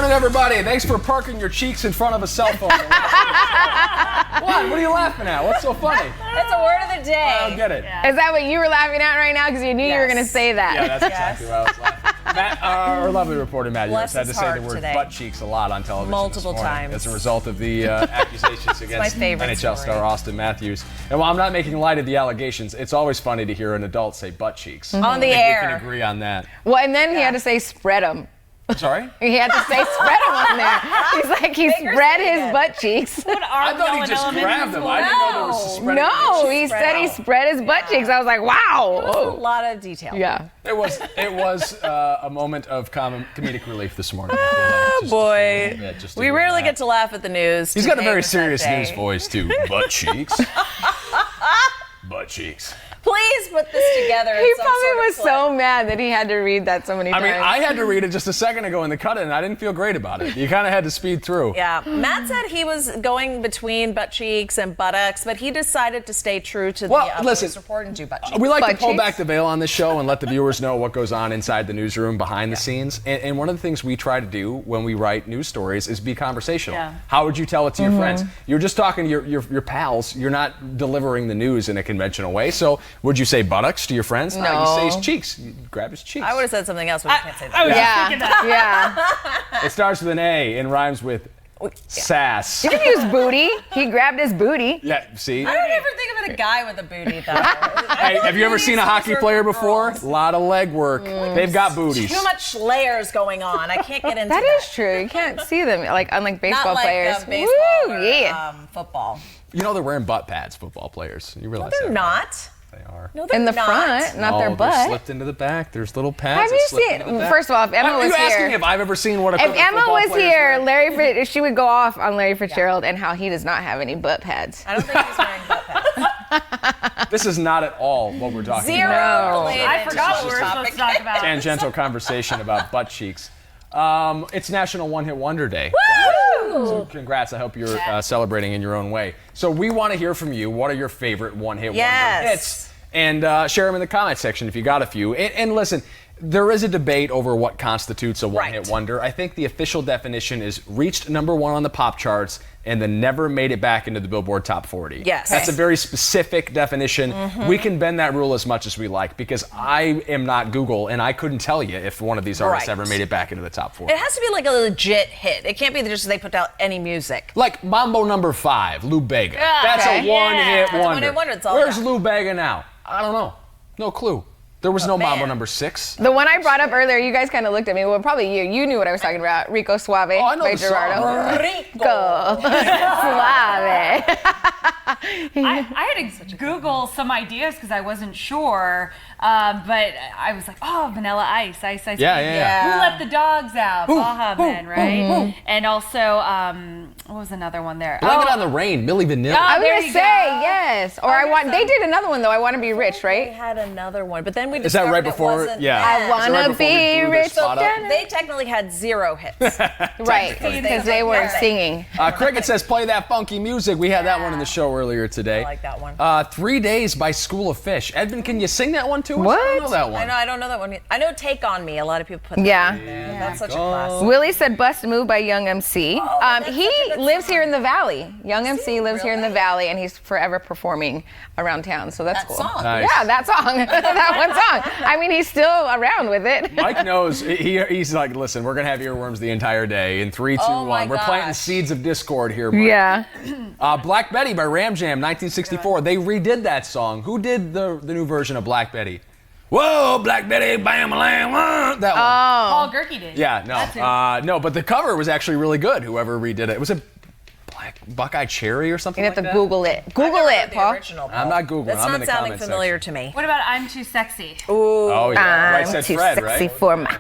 morning, everybody. Thanks for parking your cheeks in front of a cell phone. What? What are you laughing at? What's so funny? That's a word of the day. I don't get it. Is that what you were laughing at right now? Because you knew you were going to say that. Yeah, that's exactly what I was laughing. Matt, our lovely reporter Matt Bless had to his say heart the word today. butt cheeks a lot on television Multiple this morning times. as a result of the accusations against favorite NHL story. star Austin Matthews. And while I'm not making light of the allegations, it's always funny to hear an adult say butt cheeks. On the I think air. we can agree on that. Well, and then he had to say spread them. Sorry? He had to say spread them on there. He's like, he spread his butt cheeks. I thought he just grabbed them. I didn't know there was a spread. No, he said he spread his butt cheeks. I was like, wow. A lot of detail. Yeah. It was a moment of comedic relief this morning. Oh, boy. Yeah, just to We hear rarely that. get to laugh at the news. He's got a Today very was that serious day. news voice, too. Butt cheeks. Butt cheeks. Please put this together. in He some probably sort of was clip. so mad that he had to read that so many I times. mean, I had to read it just a second ago in the cut-in, and I didn't feel great about it. You kind of had to speed through. Yeah. Matt said he was going between butt cheeks and buttocks, but he decided to stay true to Well, the listen, police report and do butt cheeks. We like to Butt pull cheeks? back the veil on this show and let the viewers know what goes on inside the newsroom, behind the scenes. And one of the things we try to do when we write news stories is be conversational. Yeah. How would you tell it to your friends? You're just talking to your pals. You're not delivering the news in a conventional way. So would you say buttocks to your friends? No. You say his cheeks. You grab his cheeks. I would have said something else, but I can't say that. I was just yeah. thinking that. Yeah. It starts with an A and rhymes with sass. You can use booty. He grabbed his booty. Yeah, see? I don't ever think of it a guy with a booty, though. Hey, have you ever seen a hockey player before? A lot of leg work. They've got booties. Too much layers going on. I can't get into That is true. You can't see them, like unlike baseball Not like players. baseball Woo, or yeah. football. You know they're wearing butt pads, football players. You realize They're that? not. They are. No, they're In the not. front, not their They're butt. slipped into the back. There's little pads. Have that you slip seen? into the back. First of all, if Emma Are was you asking here, me if I've ever seen what a if Emma football was player's here, wearing? she would go off on Larry Fitzgerald and how he does not have any butt pads. I don't think he's wearing butt pads. This is not at all what we're talking Zero about. No. related I to forgot this what we were topic. supposed to talk about. Tangential conversation about butt cheeks. It's National One Hit Wonder Day. So congrats. I hope you're celebrating in your own way. So we want to hear from you. What are your favorite one-hit wonder Yes. hits? And share them in the comment section if you got a few. And listen, there is a debate over what constitutes a one-hit Right. wonder. I think the official definition is reached number one on the pop charts and then never made it back into the Billboard Top 40. Yes. That's a very specific definition. We can bend that rule as much as we like because I am not Google and I couldn't tell you if one of these artists Right. ever made it back into the top 40. It has to be like a legit hit. It can't be just they put out any music. Like Mambo number 5, Lou Bega. That's okay. a one-hit That's a wonder. one-hit wonder. It's all Where's about. Lou Bega now? I don't know. No clue. There was no Mambo man. number 6. The one I brought up earlier, you guys kind of looked at me. Well, probably you. You knew what I was talking about. Rico Suave I know by the song. Gerardo. Rico. Suave. I had to Google some ideas because I wasn't sure, but I was like, oh, Vanilla Ice, Ice Ice. Yeah, Baby. yeah, yeah. Who Let the Dogs Out? Baja Men, right? And also, what was another one there? Blame It on the Rain, Milli Vanilli. I was there gonna you say go. yes. Or I want. They did another one though. I want to be rich, They right? had another one, but then we Is that discovered right it before? wasn't Yeah. that. I Is that right wanna before we be blew their rich. spot up? They technically had 0 hits. Right, because they weren't singing. Cricket says, play that funky music. We had that one in the show earlier today. I like that one. 3 Days by School of Fish. Edmund, can you sing that one to us? What? I don't know that one. I don't know that one. I know Take On Me. A lot of people put that Yeah. in there. That's such a classic. Willie said "Bust a Move" by Young MC. that's He such a good lives song. here in the Valley. Young MC lives here in the really? Valley, and he's forever performing around town. So that's That cool. song. Nice. Yeah, that song. That one song. I mean, he's still around with it. Mike knows. He's like, listen, we're going to have earworms the entire day. In 3, 2, Oh 1. my We're planting gosh. seeds of discord here. Mike. Yeah. Black Betty by Ram Jam, 1964. They redid that song. Who did the new version of Black Betty? Whoa, Black Betty, bam, lamb, that one. Paul Gerke did. Yeah, That's who. no. No, but the cover was actually really good, whoever redid it. It was a Black Buckeye Cherry or something You like have to that? Google it. I've Google never it, heard the Paul. original, I'm not Googling. That's I'm in not the sounding comment familiar section. to me. What about I'm Too Sexy? Oh, yeah. Right I'm said too Fred, sexy right? for my.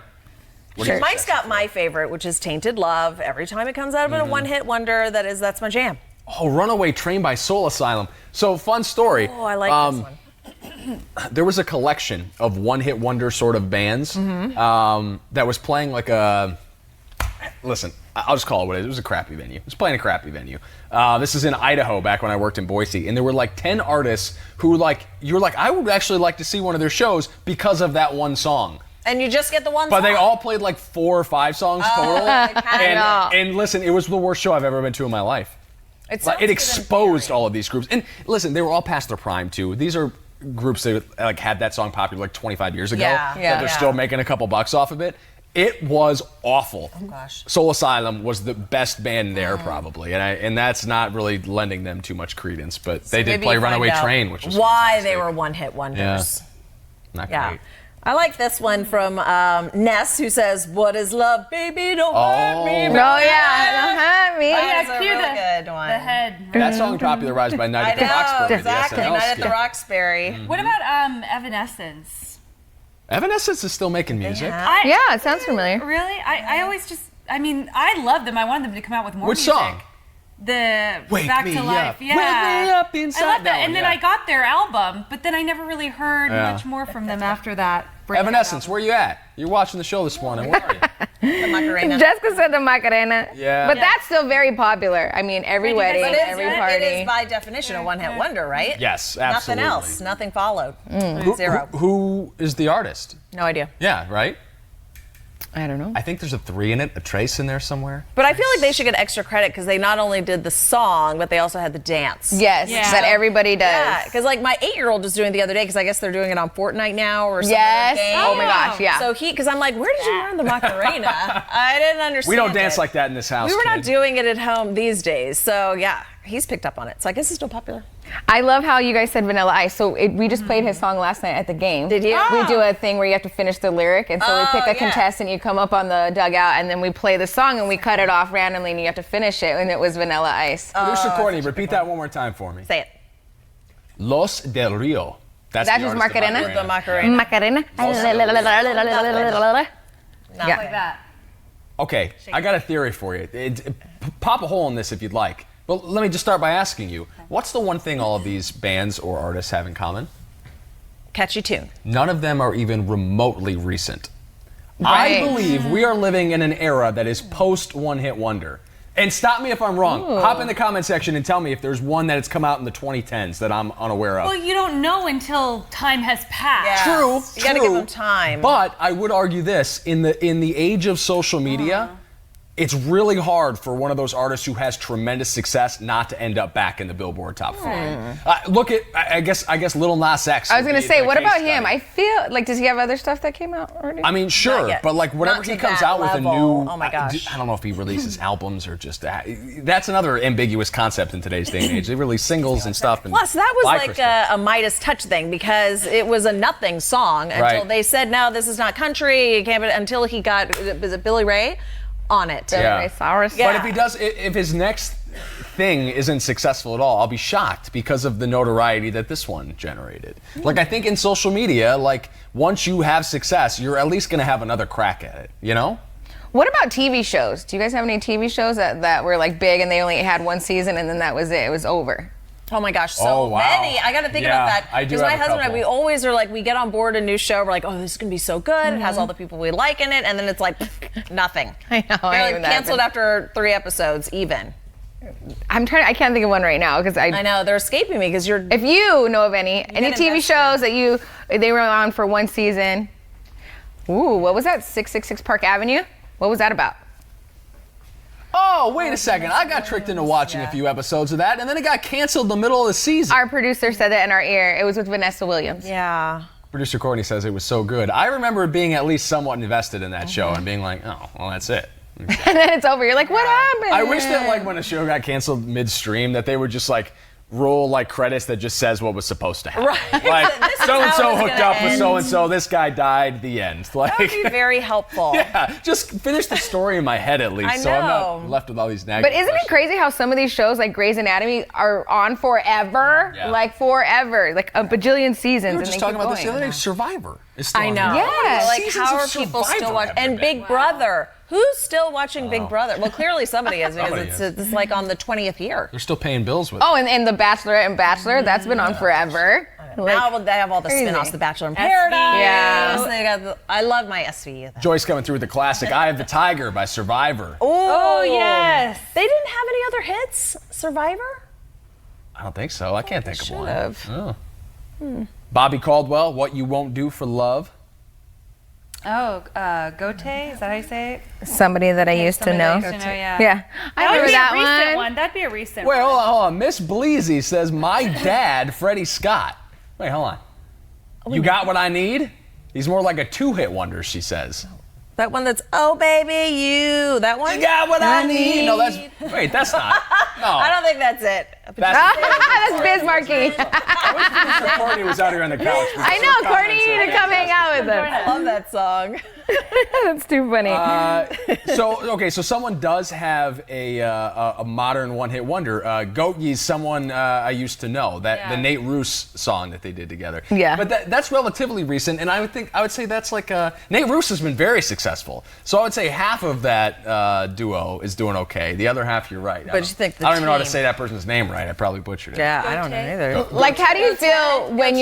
What do you- Mike's got my favorite, which is Tainted Love. Every time it comes out of it, a one-hit wonder. That's my jam. Oh, Runaway Train by Soul Asylum. So, fun story. Oh, I like this one. There was a collection of one-hit wonder sort of bands that was playing like a. Listen, I'll just call it what it is. It was a crappy venue. It was playing a crappy venue. This is in Idaho back when I worked in Boise, and there were like 10 artists who you were like, I would actually like to see one of their shows because of that one song. And you just get the one But song. they all played like 4 or 5 songs total. know. And listen, it was the worst show I've ever been to in my life. It Like, sounds it good in exposed theory. all of these groups. And listen, they were all past their prime too. These are groups that like had that song popular like 25 years ago. Yeah. That Yeah. they're still making a couple bucks off of it. It was awful. Oh gosh. Soul Asylum was the best band there probably, and that's not really lending them too much credence. But they did Maybe play you find Runaway out Train, which was why fantastic. they were one-hit wonders. Not Yeah. great. I like this one from Ness, who says, "What is love, baby? Don't hurt me." Oh, yeah. Don't hurt me. That is a cue real the- good one. The head. That song popularized by Night I at the Roxbury. know, the exactly. SNL Night at skit. the Roxbury. What about Evanescence? Evanescence is still making music. Yeah, it sounds familiar. Really? I always just, I mean, I love them. I wanted them to come out with more Which music. song? The Wake Back Me to Life. Up. Yeah. Wake me up inside. I love that. That one, And then yeah. I got their album, but then I never really heard Yeah. much more from them after that. breakout Evanescence, album. where you at? You're watching the show this morning. Where are you? The Macarena. Jessica said the Macarena. Yeah. But that's still very popular. I mean, every Wait, did wedding, I say But every party. it is by definition a one-hit wonder, right? Yes, Nothing absolutely. else. Nothing followed. Who- Zero. who is the artist? No idea. Yeah, right? I don't know. I think there's a 3 in it, a trace in there somewhere. But I feel like they should get extra credit because they not only did the song, but they also had the dance. Yes, Yeah. that everybody does. Yeah, because like my 8-year-old was doing it the other day because I guess they're doing it on Fortnite now or something. Yes. Game. Oh my gosh, yeah. So because I'm like, where did you learn the Macarena? I didn't understand. We don't dance it. like that in this house. We were not kid. doing it at home these days. So yeah, he's picked up on it. So I guess it's still popular. I love how you guys said Vanilla Ice. So we just played his song last night at the game. Did you? We do a thing where you have to finish the lyric, and so we pick a yeah. contestant. You come up on the dugout, and then we play the song, and we cut it off randomly, and you have to finish it. And it was Vanilla Ice. Producer Courtney, repeat that one more time for me. Say it. Los del Rio. That's That the just artist of Macarena? The Macarena. Macarena. Not Yeah. Like that. Okay, I got a theory for you. Pop a hole in this if you'd like. But let me just start by asking you, what's the one thing all of these bands or artists have in common? Catchy tune. None of them are even remotely recent. Right. I believe we are living in an era that is post one-hit wonder. And stop me if I'm wrong. Hop in the comment section and tell me if there's one that has come out in the 2010s that I'm unaware of. Well, you don't know until time has passed. True. You gotta give them time. But I would argue this: in the age of social media, it's really hard for one of those artists who has tremendous success not to end up back in the Billboard top 5. Look at I guess Lil Nas X. I was would gonna be say, the what case about him? study. I feel like, does he have other stuff that came out already? I mean, sure, yet. but like whenever Not he to comes that out with a level. new, Oh my gosh. I don't know if he releases albums or just that's another ambiguous concept in today's day and age. They release singles and stuff. And Plus, that was buy like crystals. a Midas touch thing because it was a nothing song until Right. they said, no, this is not country. You can't, until he got, was it Billy Ray on it? Yeah. Ray Cyrus. Yeah. But if he does, if his next thing isn't successful at all, I'll be shocked because of the notoriety that this one generated. Like I think in social media, like once you have success, you're at least going to have another crack at it. You know? What about TV shows? Do you guys have any TV shows that were like big and they only had one season and then that was it? It was over. Oh my gosh, so Oh, wow. many. I got to think Yeah, about that. I do Because my have a husband and I, couple. we always are like, we get on board a new show. We're like, oh, this is going to be so good. It has all the people we like in it. And then it's like, nothing. I know. I They're hate like that. canceled after 3 episodes, even. I can't think of one right now because I know, they're escaping me because you're. If you know of any get TV invested. shows that they were on for one season. Ooh, what was that? 666 Park Avenue? What was that about? Oh, wait a second. I got tricked into watching a few episodes of that, and then it got canceled in the middle of the season. Our producer said that in our ear. It was with Vanessa Williams. Yeah. Producer Courtney says it was so good. I remember being at least somewhat invested in that show and being like, oh, well, that's it. And then it's over. You're like, what happened? I wish that like when a show got canceled midstream that they would just like roll like credits that just says what was supposed to happen. Right. Like This is so and how so it's hooked gonna up with end. so and so. This guy died. The end. Like That would be very helpful. yeah, just finish the story in my head at least, I so I'm not know. left with all these negative. But isn't it crazy how some of these shows like Grey's Anatomy are on forever? Yeah. Like forever. Like a bajillion seasons. We were and just they talking keep about this the going. other day. Survivor is still I on know. here. Yes. Like, Seasons how of are people Survivor still watching? have And been. Big Brother. Who's still watching Big Brother? Well, clearly somebody is because Somebody it's like on the 20th year. They're still paying bills with it. Oh, and The Bachelorette and Bachelor, that's been on forever. Like, Now they have all the crazy. spin-offs, The Bachelor in Paradise. Yeah. They got I love my SVU. Joyce coming through with the classic Eye of the Tiger by Survivor. Oh, yes. They didn't have any other hits? Survivor? I don't think so. I can't think of one. Should've. Oh. Bobby Caldwell, What You Won't Do for Love. Oh, Gote, is that how you say it? Somebody that I used to Somebody know. that I used to know, yeah. Yeah, I That would remember be that a recent one. one. That'd be a recent Wait, one. hold on. Miss Bleezy says, my dad, Freddie Scott. Wait, hold on. You got what I need? He's more like a two-hit wonder, she says. That one that's, oh, baby, you. That one? You got what I need. No, that's not. No. I don't think that's it. That's Biz Markie. I wish Mr. Courtney was out here on the couch. I know, Courtney, you need to come hang out with I us. love that song. That's too funny. So someone does have a modern one-hit wonder. Goat Yee's someone I used to know. The Nate Roos song that they did together. Yeah. But that's relatively recent, and I would say that's like Nate Roos has been very successful. So I would say half of that duo is doing okay. The other half, you're right. But you think the I don't even know how to team- say that person's name right. I probably butchered it. Yeah, I don't know either. Like, how do you feel when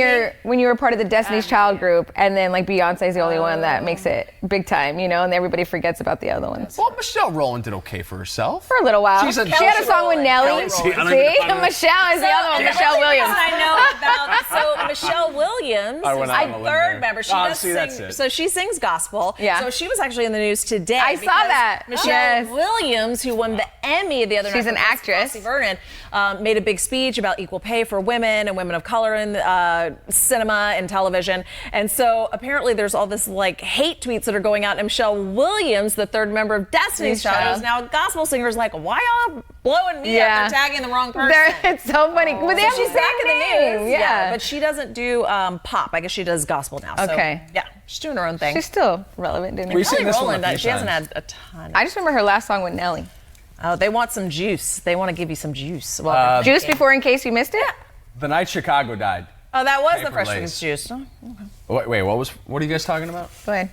you were part of the Destiny's Child group, and then like Beyonce's the only one that makes it big time, you know, and everybody forgets about the other ones Well, Michelle Rowland did okay for herself. for a little while. She's a- She had a song with Nelly. Kelly See, Rowland. I don't even- Michelle is the other one. Michelle Williams. I know about so Michelle Williams I is went out on a the limb third there. member. She Oh, does see, that's sing. it. So she sings gospel. Yeah. So she was actually in the news today. I saw because that. Michelle Yes. Williams, who won the Emmy the other night. She's an for actress. Fosse Vernon, made a big speech about equal pay for women and women of color in cinema and television. And so apparently there's all this like hate tweets that are going out. And Michelle Williams, the third member of Destiny's Child, who's now a gospel singer, is like, why y'all blowing me up? They're tagging the wrong person. It's so funny. But they So have she's the back same in the name. news. Yeah. But she doesn't do pop. I guess she does gospel now. So, Okay. yeah, she's doing her own thing. She's still relevant, didn't We've she? seen this one a Rowland, few she hasn't times. had a ton. I just remember her last song with Nelly. Oh, they want some juice. They want to give you some juice. Well, Juice before in case you missed it? The night Chicago died. oh, that was the Paper freshman's Lace. juice. Oh, Wait, what are you guys talking about? Go ahead.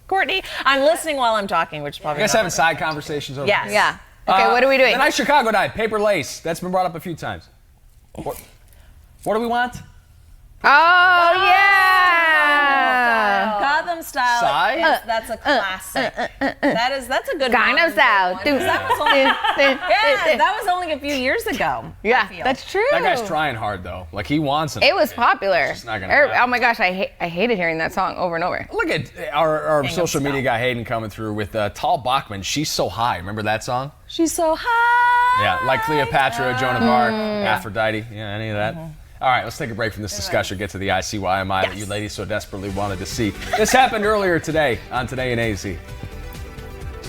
Courtney, I'm listening while I'm talking, which is You probably guys not having side conversations over Yes. here? Yeah. Okay, what are we doing? The night Chicago died. Paper Lace. That's been brought up a few times. What do we want? Oh, yeah. Gotham Style. Psy? That's a classic. That's a good Gangnam modern Style. one. That was only, yeah, that was only a few years ago. I Yeah, feel. that's true. That guy's trying hard though. Like he wants it. It was popular. just not gonna happen. Oh my gosh, I hated hearing that song over and over. Look at our Gangnam social media Style. guy Hayden coming through with Tal Bachman. She's so high. Remember that song? She's so high. Yeah, like Cleopatra, Joan of Arc, Aphrodite. Yeah, any of that? All right, let's take a break from this discussion. Get to the ICYMI that you ladies so desperately wanted to see. This happened earlier today on Today in AZ.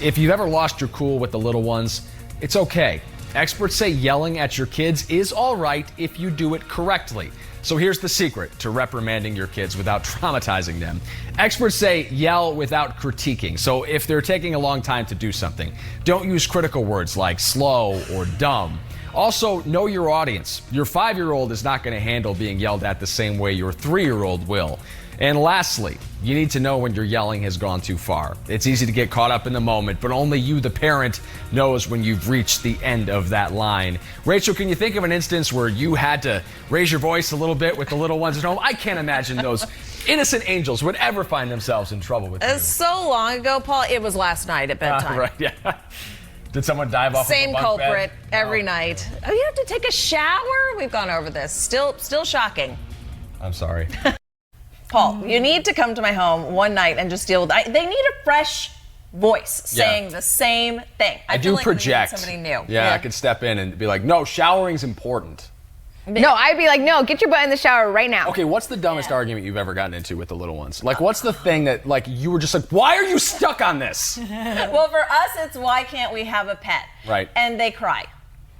If you've ever lost your cool with the little ones, it's okay. Experts say yelling at your kids is all right if you do it correctly. So here's the secret to reprimanding your kids without traumatizing them. Experts say yell without critiquing. So if they're taking a long time to do something, don't use critical words like slow or dumb. Also, know your audience. Your 5-year-old is not going to handle being yelled at the same way your 3-year-old will. And lastly, you need to know when your yelling has gone too far. It's easy to get caught up in the moment, but only you, the parent, knows when you've reached the end of that line. Rachel, can you think of an instance where you had to raise your voice a little bit with the little ones at home? I can't imagine those innocent angels would ever find themselves in trouble with you. It's so long ago, Paul. It was last night at bedtime. Right, yeah. Did someone dive off Same of a bunk culprit bed? every night. Oh, you have to take a shower? We've gone over this. Still shocking. I'm sorry. Paul, you need to come to my home one night and just deal with it. They need a fresh voice saying the same thing. I feel do like we need project. somebody new. Yeah, I could step in and be like, no, showering's important. No, I'd be like, no, get your butt in the shower right now. Okay, what's the dumbest argument you've ever gotten into with the little ones? Like, what's the thing that, like, you were just like, why are you stuck on this? Well, for us, it's why can't we have a pet? Right. And they cry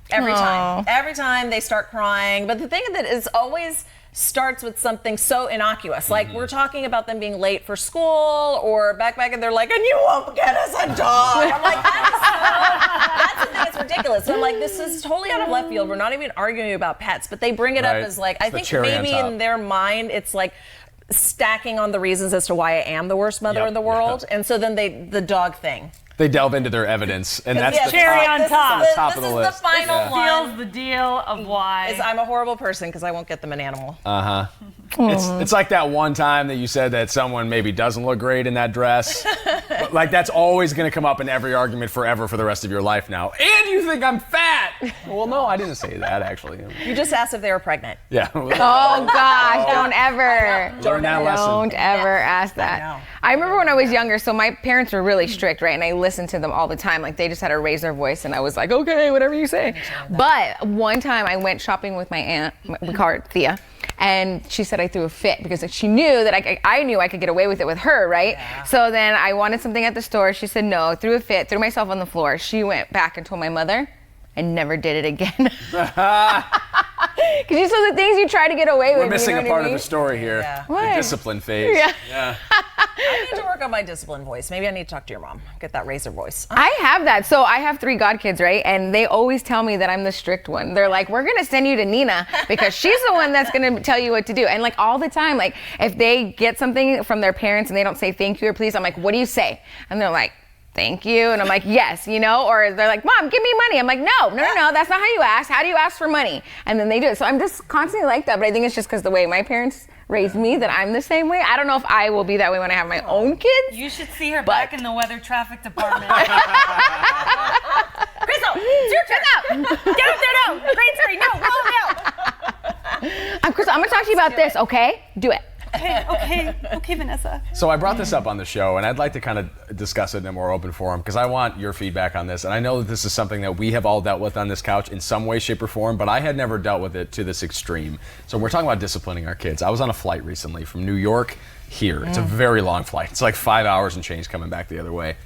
every time. Every time they start crying. But the thing that is always starts with something so innocuous. Like we're talking about them being late for school or back and they're like, and you won't get us a dog. I'm like, that's the thing, it's ridiculous. So I'm like, this is totally out of left field. We're not even arguing about pets, but they bring it Right. up as like, It's I the think cherry on maybe top. in their mind, it's like stacking on the reasons as to why I am the worst mother Yep. in the world. And so then the dog thing. They delve into their evidence, and that's Yeah, the cherry top. on this top. Is the, Top this of the is list. the final one. Seals the deal of why. Is I'm a horrible person because I won't get them an animal. It's like that one time that you said that someone maybe doesn't look great in that dress. But, like, that's always going to come up in every argument forever for the rest of your life now. And you think I'm fat. Well, no, I didn't say that, actually. You just asked if they were pregnant. Yeah. Oh gosh, don't ever. Learn that lesson. Don't ever ask that. I remember when I was younger, so my parents were really strict, right? And I listened to them all the time. Like, they just had to raise their voice, and I was like, okay, whatever you say. But one time I went shopping with my aunt, we call her Thea, and she said I threw a fit because she knew that I knew I could get away with it with her, right? Yeah. So then I wanted something at the store. She said no, threw a fit, threw myself on the floor. She went back and told my mother and never did it again. Because you saw the things you try to get away with. We're missing you know a part I mean? of the story here. Yeah. The discipline phase. Yeah. I need to work on my discipline voice. Maybe I need to talk to your mom. Get that razor voice. I have that. So I have 3 godkids, right? And they always tell me that I'm the strict one. They're like, we're going to send you to Nina because she's the one that's going to tell you what to do. And like all the time, like if they get something from their parents and they don't say thank you or please, I'm like, what do you say? And they're like, thank you. And I'm like, yes, you know, or they're like, Mom, give me money. I'm like, no, that's not how you ask. How do you ask for money? And then they do it. So I'm just constantly like that. But I think it's just because the way my parents raised me that I'm the same way. I don't know if I will be that way when I have my own kids. You should see her back in the weather traffic department. Crystal, it's your turn. Up. Get up there now. Green screen. No, roll now. I'm Crystal. I'm going to talk to you about this, okay? Do it. Okay, Vanessa. So I brought this up on the show, and I'd like to kind of discuss it in a more open forum because I want your feedback on this. And I know that this is something that we have all dealt with on this couch in some way, shape, or form, but I had never dealt with it to this extreme. So we're talking about disciplining our kids. I was on a flight recently from New York here. It's a very long flight. It's like 5 hours and change coming back the other way.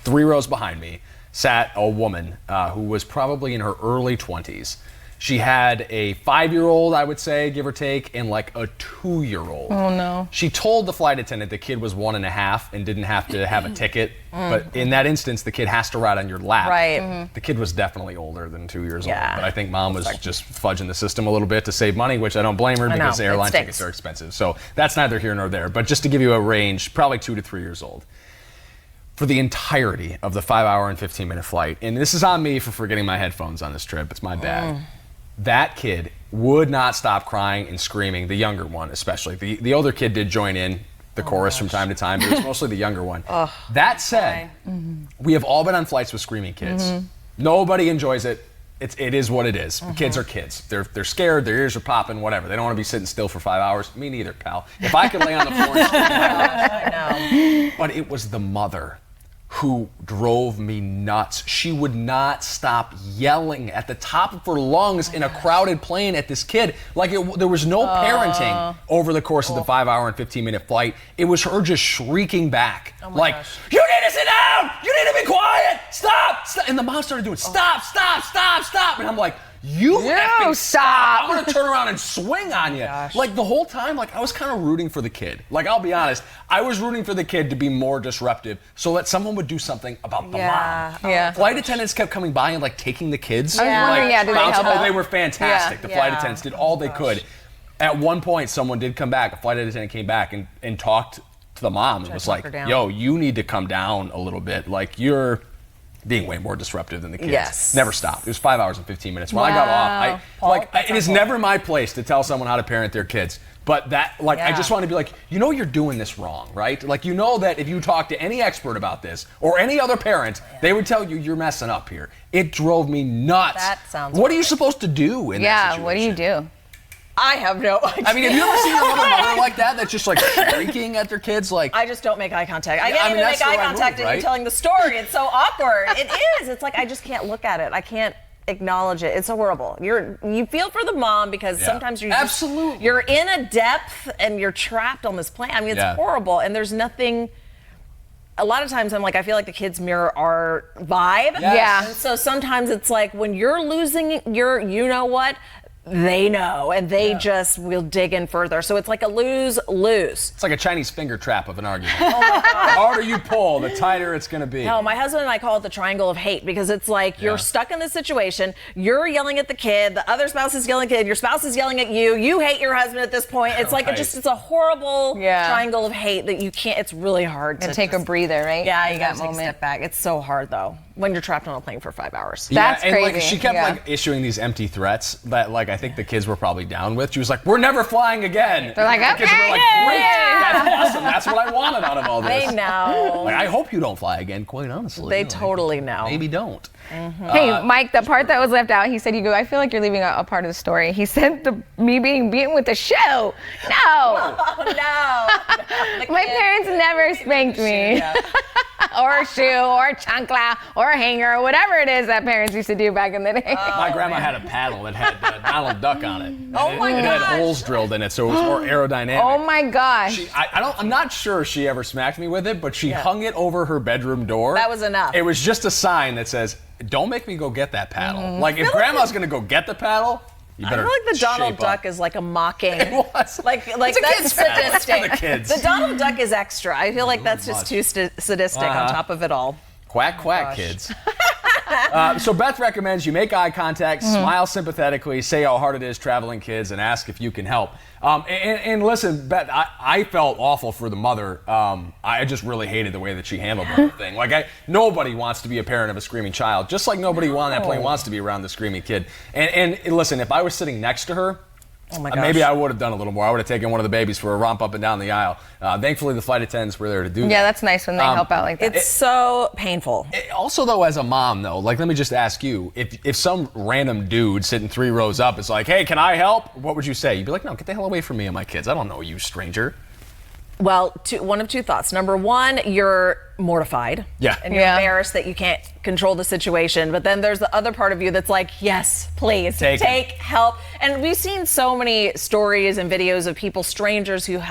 3 rows behind me sat a woman who was probably in her early 20s. She had a 5-year-old, I would say, give or take, and like a 2-year-old. Oh, no. She told the flight attendant the kid was 1.5 and didn't have to have a ticket. But in that instance, the kid has to ride on your lap. Right. The kid was definitely older than 2 years Yeah. old. But I think mom was just fudging the system a little bit to save money, which I don't blame her because know, airline it stinks. tickets are expensive. So that's neither here nor there. But just to give you a range, probably 2 to 3 years old. For the entirety of the 5-hour and 15-minute flight, and this is on me for forgetting my headphones on this trip. It's my bad. That kid would not stop crying and screaming, the younger one especially. The older kid did join in the chorus from time to time, but it was mostly the younger one. That said, we have all been on flights with screaming kids. Nobody enjoys it. It is what it is. Kids are kids. They're scared, their ears are popping, whatever. They don't want to be sitting still for 5 hours. Me neither, pal. If I could lay on the floor and scream, I know. but it was the mother who drove me nuts. She would not stop yelling at the top of her lungs in a crowded plane at this kid. Like there was no parenting over the course of the 5-hour and 15-minute flight. It was her just shrieking back. Like, you need to sit down! You need to be quiet! Stop! Stop! And the mom started doing, stop! And I'm like, you effing stop! I'm gonna turn around and swing on you. Like the whole time, like I was kind of rooting for the kid. Like I'll be honest, I was rooting for the kid to be more disruptive so that someone would do something about the mom. Yeah. Flight attendants kept coming by and like taking the kids. I was wondering, Like, did they help out? they were fantastic. The flight attendants did all they could. At one point, someone did come back. A flight attendant came back and talked to the mom and was like, yo, you need to come down a little bit. Like you're being way more disruptive than the kids. Yes. Never stopped. It was 5 hours and 15 minutes. When I got off, it is never my place to tell someone how to parent their kids. But I just want to be like, you know you're doing this wrong, right? Like, you know that if you talk to any expert about this or any other parent, they would tell you you're messing up here. It drove me nuts. That sounds What are you supposed to do in that situation? Yeah, what do you do? I have no idea. I mean, have you ever seen another mother like that that's just like shrieking at their kids? Like, I just don't make eye contact. I Yeah, can't I mean, even that's make the eye right contact move, and right? you're telling the story. It's so awkward. It is. It's like I just can't look at it. I can't acknowledge it. It's horrible. You feel for the mom because sometimes you're in a depth and you're trapped on this plane. I mean, it's horrible. And there's nothing. A lot of times I'm like, I feel like the kids mirror our vibe. Yeah. And so sometimes it's like when you're losing your, you know what, they know, and they just will dig in further. So it's like a lose-lose. it's like a Chinese finger trap of an argument. The harder you pull, the tighter it's going to be. No, my husband and I call it the triangle of hate because it's like you're stuck in this situation. You're yelling at the kid. The other spouse is yelling at the kid. Your spouse is yelling at you. You hate your husband at this point. It's like it's a horrible triangle of hate that you can't. It's really hard to Take a breather, right? Yeah, In you that gotta take a step back. It's so hard though. when you're trapped on a plane for 5 hours. That's and like crazy. she kept Yeah. like issuing these empty threats that like I think the kids were probably down with. She was like, "We're never flying again." They're like, The kids were "Okay, like, yeah, "Great, yeah." that's awesome. That's what I wanted out of all this." They know. Like, I hope you don't fly again. Quite honestly, They Like, totally know. Maybe don't. Hey, Mike, the part that was left out, he said, I feel like you're leaving a part of the story. He said me being beaten with a shoe. No. Oh, no. My parents never spanked me. Yeah. Or a shoe, or a chancla, or a hanger, whatever it is that parents used to do back in the day. My grandma had a paddle that had Donald Duck on it. And Oh my it had gosh. holes drilled in it, so it was more aerodynamic. Oh my gosh. I'm not sure she ever smacked me with it, but she Yeah. hung it over her bedroom door. That was enough. It was just a sign that says, "Don't make me go get that paddle." Like if Grandma's gonna go get the paddle, you I better. feel like the Donald shape Duck up. is like a mocking. It was. Like It's a that's kid's paddle. It's for sadistic. the kids. The Donald Duck is extra. I feel like that's just much. too sadistic on Uh-huh. top of it all. Quack, quack, gosh. kids. So Beth recommends you make eye contact, smile sympathetically, say how hard it is traveling kids, and ask if you can help. And listen, Beth, I felt awful for the mother. I just really hated the way that she handled the whole thing. Like, nobody wants to be a parent of a screaming child, just like nobody on that plane wants to be around the screaming kid. And listen, if I was sitting next to her, Oh my gosh. maybe I would have done a little more. I would have taken one of the babies for a romp up and down the aisle. Thankfully, the flight attendants were there to do that. Yeah, that's nice when they help out like that. It's so painful. Also, though, as a mom, though, like, let me just ask you, if some random dude sitting 3 rows up is like, "Hey, can I help?" What would you say? You'd be like, "No, get the hell away from me and my kids. I don't know you, stranger." Well, one of two thoughts. Number one, you're mortified. Yeah. And you're Yeah. embarrassed that you can't control the situation. But then there's the other part of you that's like, yes, please, Take take help. And we've seen so many stories and videos of people, strangers who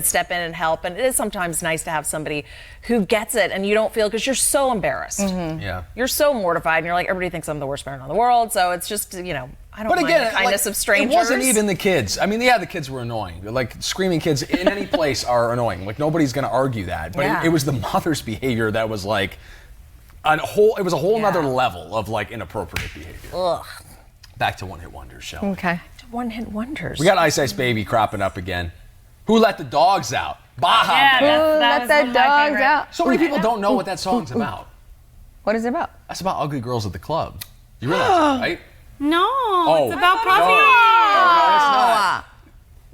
step in and help. And it is sometimes nice to have somebody who gets it and you don't feel, because you're so embarrassed. Yeah. You're so mortified and you're like, everybody thinks I'm the worst parent in the world. So it's just, I don't mind the kindness of strangers. it wasn't even the kids. I mean, yeah, the kids were annoying. Like, screaming kids in any place are annoying. Like, nobody's going to argue that. But Yeah. it was the mother's behavior that was like it was a whole nother Yeah. level of like inappropriate behavior. Ugh. Back to One Hit Wonders, show. Okay. One-hit wonders. We got Ice Ice Baby cropping up again. Who let the dogs out? Baja Yeah, Blast. Ooh, that let was the one of my dogs favorite. out. So many people don't know what that song's about. What is it about? That's about ugly girls at the club. You realize that, right? No, it's about no. puppy. No, it's not.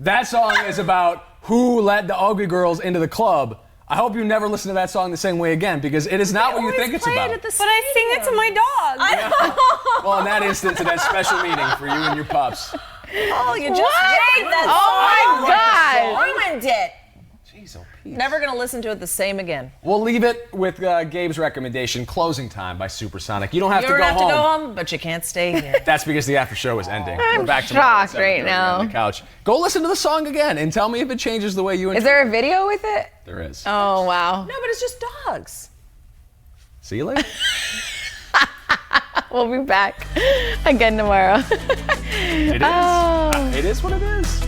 That song is about who let the ugly girls into the club. I hope you never listen to that song the same way again, because it is not what you think it's about. But I sing it to my dog. Well, in that instance, at that special meeting for you and your pups. Oh, you just What? ruined that Oh my song. God. Ruined it. Jeez, oh, Pete. Never gonna listen to it the same again. We'll leave it with Gabe's recommendation, Closing Time by Supersonic. You don't have You to don't go have home. to go home, but you can't stay here. That's because the after show is ending. I'm We're back to shocked right now. on the couch. Go listen to the song again and tell me if it changes the way you enjoy Is there a video with it? it. There is. Oh, wow. No, but it's just dogs. See you later. We'll be back again tomorrow. It is. Oh. It is what it is.